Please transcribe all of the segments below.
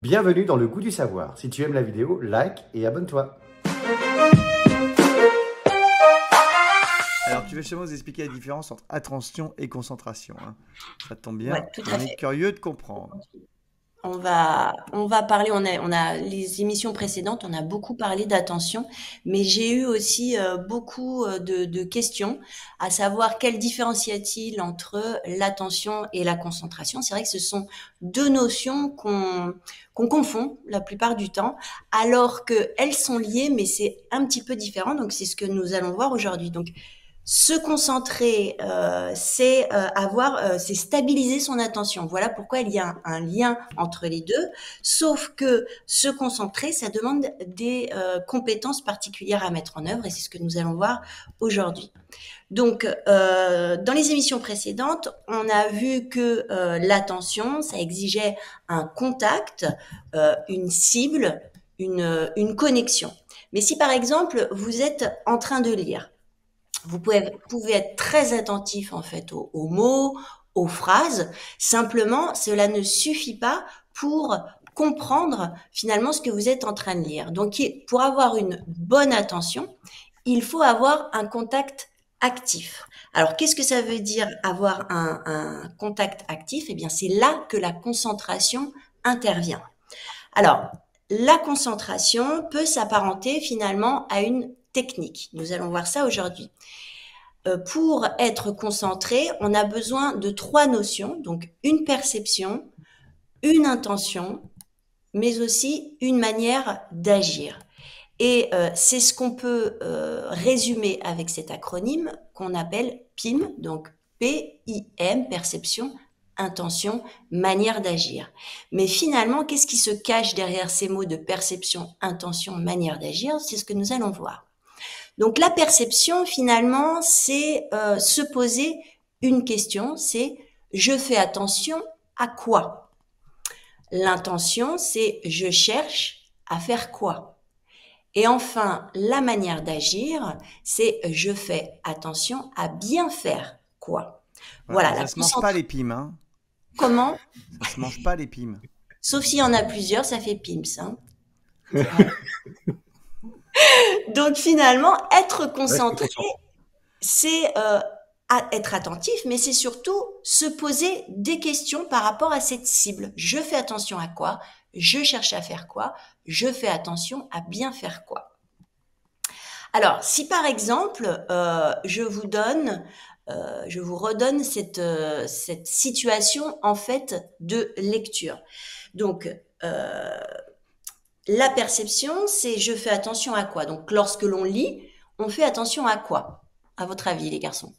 Bienvenue dans le goût du savoir. Si tu aimes la vidéo, like et abonne-toi. Alors, tu veux justement nous expliquer la différence entre attention et concentration, hein. Ça tombe bien, Ouais, tout à on est fait. curieux de comprendre. On va parler, on a les émissions précédentes, on a beaucoup parlé d'attention, mais j'ai eu aussi beaucoup de questions, à savoir quelle différence y a-t-il entre l'attention et la concentration. C'est vrai que ce sont deux notions qu'on confond la plupart du temps, alors qu'elles sont liées, mais c'est un petit peu différent. Donc c'est ce que nous allons voir aujourd'hui. Donc se concentrer, c'est stabiliser son attention. Voilà pourquoi il y a un lien entre les deux. Sauf que se concentrer, ça demande des compétences particulières à mettre en œuvre, et c'est ce que nous allons voir aujourd'hui. Donc, dans les émissions précédentes, on a vu que l'attention, ça exigeait un contact, une cible, une connexion. Mais si par exemple vous êtes en train de lire, vous pouvez être très attentif en fait aux mots, aux phrases. Simplement, cela ne suffit pas pour comprendre finalement ce que vous êtes en train de lire. Donc, pour avoir une bonne attention, il faut avoir un contact actif. Alors, qu'est-ce que ça veut dire avoir un contact actif? Eh bien, c'est là que la concentration intervient. Alors, la concentration peut s'apparenter finalement à une technique. Nous allons voir ça aujourd'hui. Pour être concentré, on a besoin de trois notions, donc une perception, une intention, mais aussi une manière d'agir. Et c'est ce qu'on peut résumer avec cet acronyme qu'on appelle PIM, donc P-I-M, perception, intention, manière d'agir. Mais finalement, qu'est-ce qui se cache derrière ces mots de perception, intention, manière d'agir? C'est ce que nous allons voir. Donc la perception, finalement, c'est se poser une question, c'est je fais attention à quoi? L'intention, c'est je cherche à faire quoi? Et enfin, la manière d'agir, c'est je fais attention à bien faire quoi? Voilà, Ça la se mange pas les pimes, hein. Comment? Ça se mange pas les pimes. Sauf s'il y en a plusieurs, ça fait PIMS, hein. Donc finalement, être concentré, c'est être attentif, mais c'est surtout se poser des questions par rapport à cette cible. Je fais attention à quoi? Je cherche à faire quoi? Je fais attention à bien faire quoi? Alors, si par exemple, je vous redonne cette situation en fait de lecture. Donc, la perception, c'est je fais attention à quoi? Donc, lorsque l'on lit, on fait attention à quoi? À votre avis, les garçons?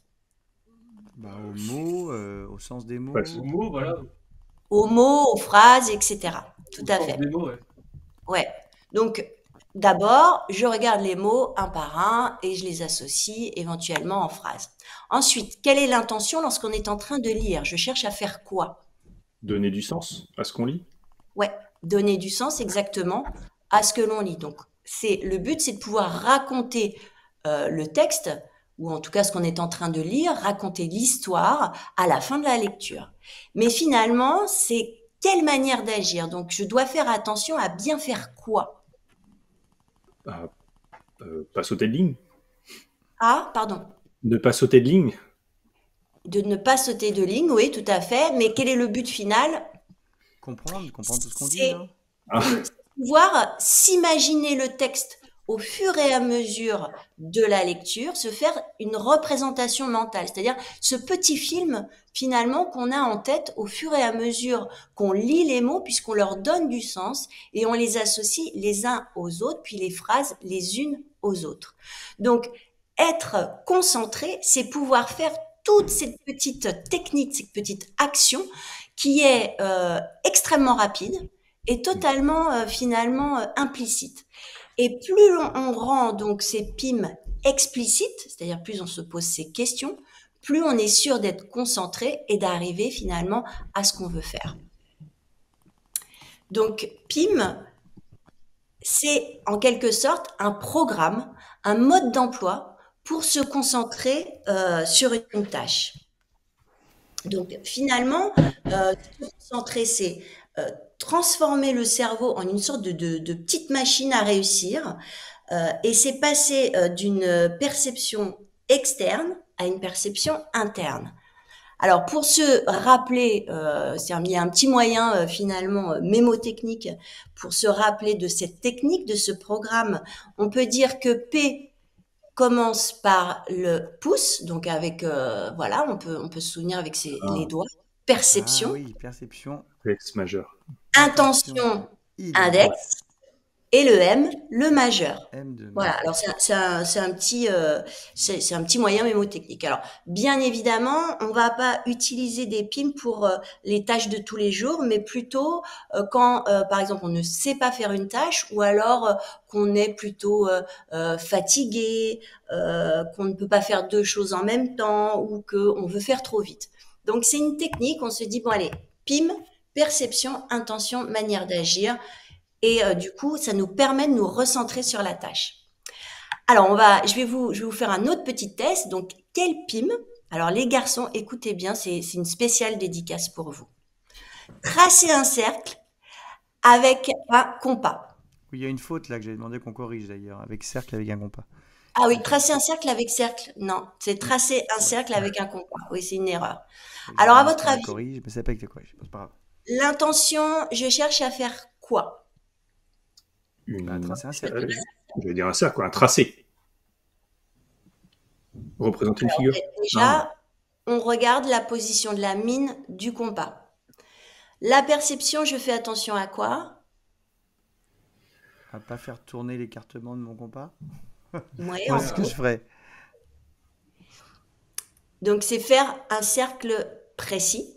Bah, aux mots, au sens des mots. Au mot, voilà. Aux mots, aux phrases, etc. Tout Au à sens fait. des mots, ouais. Ouais. Donc, d'abord, je regarde les mots un par un et je les associe éventuellement en phrases. Ensuite, quelle est l'intention lorsqu'on est en train de lire? Je cherche à faire quoi? Donner du sens à ce qu'on lit. Ouais, donner du sens exactement à ce que l'on lit. Donc, le but, c'est de pouvoir raconter le texte, ou en tout cas ce qu'on est en train de lire, raconter l'histoire à la fin de la lecture. Mais finalement, c'est quelle manière d'agir? Donc, je dois faire attention à bien faire quoi? Pas sauter de ligne. Ah, pardon. Ne pas sauter de ligne. De ne pas sauter de ligne, oui, tout à fait. Mais quel est le but final? Comprendre tout ce qu'on dit, C'est hein. pouvoir s'imaginer le texte au fur et à mesure de la lecture, se faire une représentation mentale, c'est-à-dire ce petit film finalement qu'on a en tête au fur et à mesure qu'on lit les mots, puisqu'on leur donne du sens et on les associe les uns aux autres, puis les phrases les unes aux autres. Donc, être concentré, c'est pouvoir faire toute cette petite technique, cette petite action qui est extrêmement rapide et totalement finalement implicite. Et plus on rend donc ces PIM explicites, c'est-à-dire plus on se pose ces questions, plus on est sûr d'être concentré et d'arriver finalement à ce qu'on veut faire. Donc PIM, c'est en quelque sorte un programme, un mode d'emploi pour se concentrer sur une tâche. Donc finalement, se concentrer, c'est transformer le cerveau en une sorte de petite machine à réussir. Et c'est passer d'une perception externe à une perception interne. Alors pour se rappeler, il y a un petit moyen finalement mémotechnique pour se rappeler de cette technique, de ce programme. On peut dire que P commence par le pouce, donc avec voilà, on peut se souvenir avec les doigts. Ah Perception, oui, perception, Index majeur. intention, intention, I de index, et le M, le majeur. M de Voilà, majeur. alors c'est un petit moyen mémotechnique. Alors, bien évidemment, on va pas utiliser des PIM pour les tâches de tous les jours, mais plutôt quand, par exemple, on ne sait pas faire une tâche, ou alors qu'on est plutôt fatigué, qu'on ne peut pas faire deux choses en même temps, ou qu'on veut faire trop vite. Donc, c'est une technique. On se dit bon, allez, PIM, perception, intention, manière d'agir. Et du coup, ça nous permet de nous recentrer sur la tâche. Alors, je vais vous faire un autre petit test. Donc, quel PIM? Alors, les garçons, écoutez bien, c'est une spéciale dédicace pour vous. Tracez un cercle avec un compas. Oui, il y a une faute là que j'ai demandé qu'on corrige d'ailleurs, avec cercle avec un compas. Ah oui, tracer un cercle avec cercle. Non, c'est tracer un cercle avec un compas. Oui, c'est une erreur. Alors, à votre avis, corrige, mais c'est pas que tu corriges, c'est pas grave. l'intention, je cherche à faire quoi? Tracer un cercle. Je vais dire un cercle, quoi, un tracé. Représenter une figure. Déjà, on regarde la position de la mine du compas. La perception, je fais attention à quoi? À pas faire tourner l'écartement de mon compas. Ouais, Moi, c'est ce que je ferais. Donc, c'est faire un cercle précis.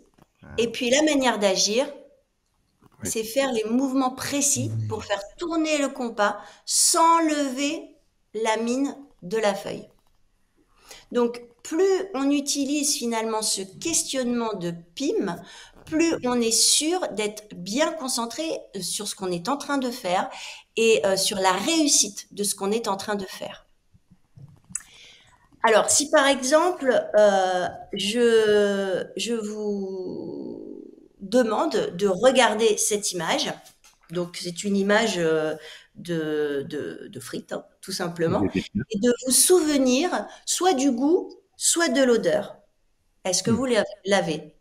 Et puis, la manière d'agir, c'est faire les mouvements précis pour faire tourner le compas sans lever la mine de la feuille. Donc, plus on utilise finalement ce questionnement de PIM, plus on est sûr d'être bien concentré sur ce qu'on est en train de faire et sur la réussite de ce qu'on est en train de faire. Alors, si par exemple, je vous demande de regarder cette image, donc c'est une image de frites, hein, tout simplement, et de vous souvenir soit du goût, soit de l'odeur. Est-ce que vous l'avez?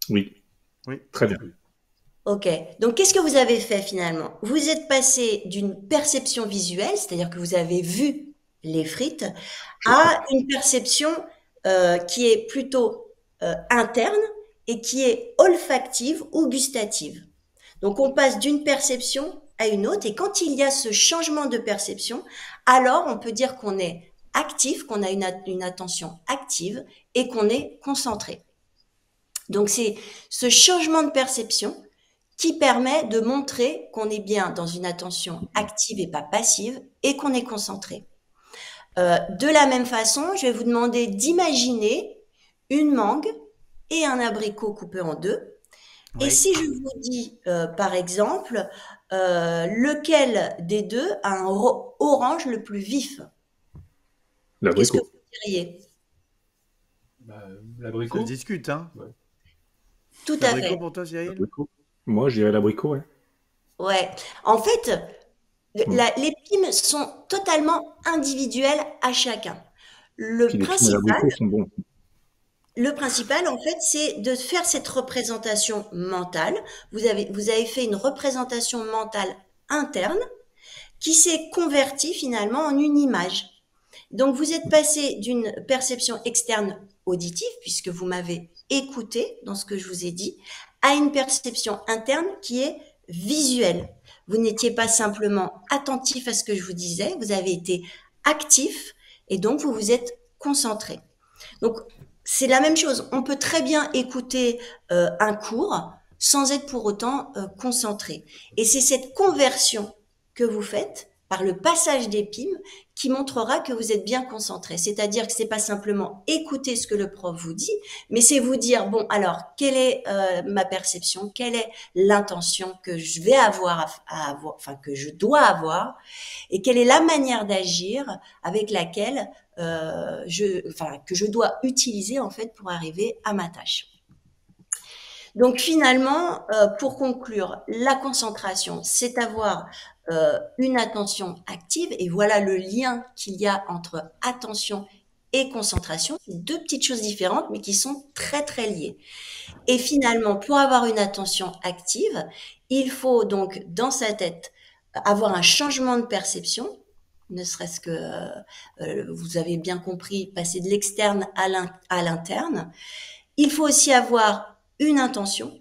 Oui. Oui. Très bien. Ok. Donc, qu'est-ce que vous avez fait finalement? Vous êtes passé d'une perception visuelle, c'est-à-dire que vous avez vu les frites, à une perception qui est plutôt interne et qui est olfactive ou gustative. Donc, on passe d'une perception à une autre, et quand il y a ce changement de perception, alors on peut dire qu'on est actif, qu'on a une attention active et qu'on est concentré. Donc, c'est ce changement de perception qui permet de montrer qu'on est bien dans une attention active et pas passive, et qu'on est concentré. De la même façon, je vais vous demander d'imaginer une mangue et un abricot coupés en deux. Oui. Et si je vous dis, par exemple, lequel des deux a un orange le plus vif? Qu'est-ce que L'abricot. vous diriez? Ça L'abricot. se discute, hein. Tout à L'abricot fait. pour toi, Cyril? L'abricot. Moi, je dirais l'abricot, ouais. Ouais. En fait, les PIM sont totalement individuels à chacun. Puis les films à l'abricot sont bons. Le principal, en fait, c'est de faire cette représentation mentale. Vous avez fait une représentation mentale interne qui s'est convertie finalement en une image. Donc, vous êtes passé d'une perception externe auditive, puisque vous m'avez écouté dans ce que je vous ai dit, à une perception interne qui est visuelle. Vous n'étiez pas simplement attentif à ce que je vous disais, vous avez été actif et donc vous vous êtes concentré. Donc, c'est la même chose. On peut très bien écouter un cours sans être pour autant concentré. Et c'est cette conversion que vous faites par le passage des PIM qui montrera que vous êtes bien concentré. C'est-à-dire que c'est pas simplement écouter ce que le prof vous dit, mais c'est vous dire, bon, alors, quelle est ma perception, quelle est l'intention que je vais avoir enfin, que je dois avoir, et quelle est la manière d'agir avec laquelle que je dois utiliser, en fait, pour arriver à ma tâche. Donc finalement, pour conclure, la concentration, c'est avoir une attention active, et voilà le lien qu'il y a entre attention et concentration. C'est deux petites choses différentes, mais qui sont très très liées. Et finalement, pour avoir une attention active, il faut donc dans sa tête avoir un changement de perception, ne serait-ce que vous avez bien compris, passer de l'externe à l'interne. Il faut aussi avoir une intention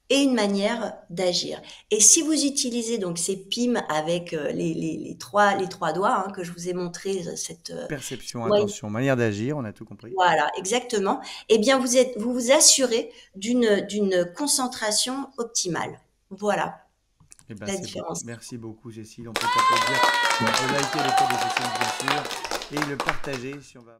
et une manière d'agir. Et si vous utilisez donc ces PIM avec les trois doigts que je vous ai montré, cette perception, intention, manière d'agir, on a tout compris. Voilà, exactement. Eh bien, vous vous assurez d'une concentration optimale. Voilà. Eh ben, la différence. Merci beaucoup, Cécile. On peut t'applaudir. On peut liker le code de Cécile, bien sûr, et le partager si on va.